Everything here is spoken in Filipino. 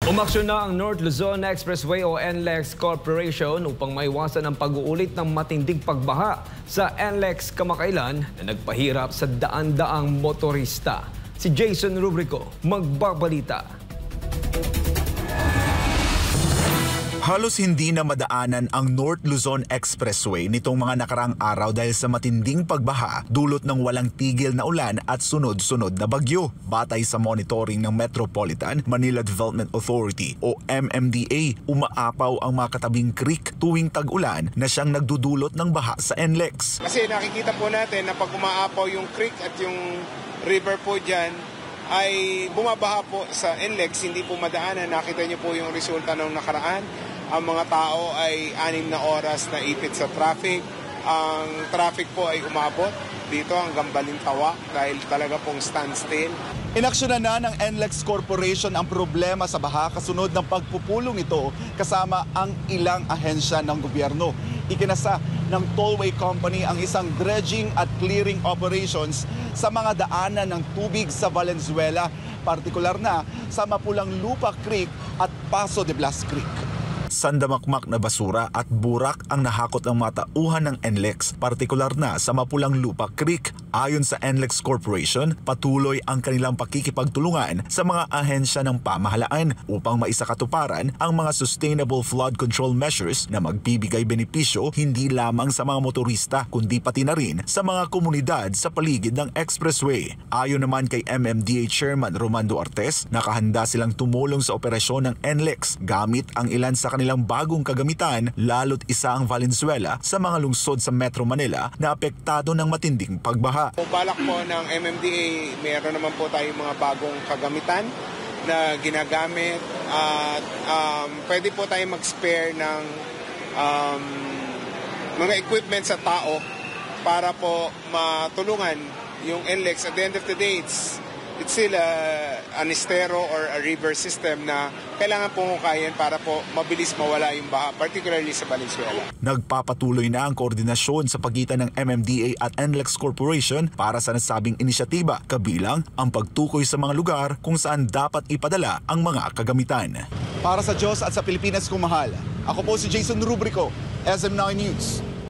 Umaksyon na ang North Luzon Expressway o NLEX Corporation upang maiwasan ang pag-uulit ng matinding pagbaha sa NLEX kamakailan na nagpahirap sa daan-daang motorista. Si Jason Rubrico magbabalita. Halos hindi na madaanan ang North Luzon Expressway nitong mga nakaraang araw dahil sa matinding pagbaha dulot ng walang tigil na ulan at sunod-sunod na bagyo. Batay sa monitoring ng Metropolitan Manila Development Authority o MMDA, umaapaw ang mga katabing creek tuwing tag-ulan na siyang nagdudulot ng baha sa NLEX. Kasi nakikita po natin na pag umaapaw yung creek at yung river po dyan, ay bumabaha po sa NLEX, hindi po madaanan. Nakita niyo po yung resulta ng nakaraan. Ang mga tao ay 6 na oras na ipit sa traffic. Ang traffic po ay umabot dito hanggang Balintawa dahil talaga pong standstill. Inaksyonan na ng NLEX Corporation ang problema sa baha kasunod ng pagpupulong nito kasama ang ilang ahensya ng gobyerno. Ikinasa ng tollway company ang isang dredging at clearing operations sa mga daanan ng tubig sa Valenzuela, partikular na sa Mapulang Lupa Creek at Paso de Blas Creek. Sandamakmak na basura at burak ang nahakot ng mga tauhan ng NLEX, partikular na sa Mapulang Lupa Creek. Ayon sa NLEX Corporation, patuloy ang kanilang pakikipagtulungan sa mga ahensya ng pamahalaan upang maisakatuparan ang mga sustainable flood control measures na magbibigay benepisyo hindi lamang sa mga motorista kundi pati na rin sa mga komunidad sa paligid ng expressway. Ayon naman kay MMDA Chairman Romando Artes, nakahanda silang tumulong sa operasyon ng NLEX gamit ang ilan sa kanilang bagong kagamitan, lalo't isa ang Valenzuela sa mga lungsod sa Metro Manila na apektado ng matinding pagbaha. Balak po ng MMDA, mayroon naman po tayong mga bagong kagamitan na ginagamit at pwede po tayo mag-spare ng mga equipment sa tao para po matulungan yung NLEX. At the end of the day, it's still an estero or a river system na kailangan pong hukayin para po mabilis mawala yung baha, particularly sa Valenzuela. Nagpapatuloy na ang koordinasyon sa pagitan ng MMDA at NLEX Corporation para sa nasabing inisyatiba, kabilang ang pagtukoy sa mga lugar kung saan dapat ipadala ang mga kagamitan. Para sa Diyos at sa Pilipinas kung mahal, ako po si Jason Rubrico, SM9 News.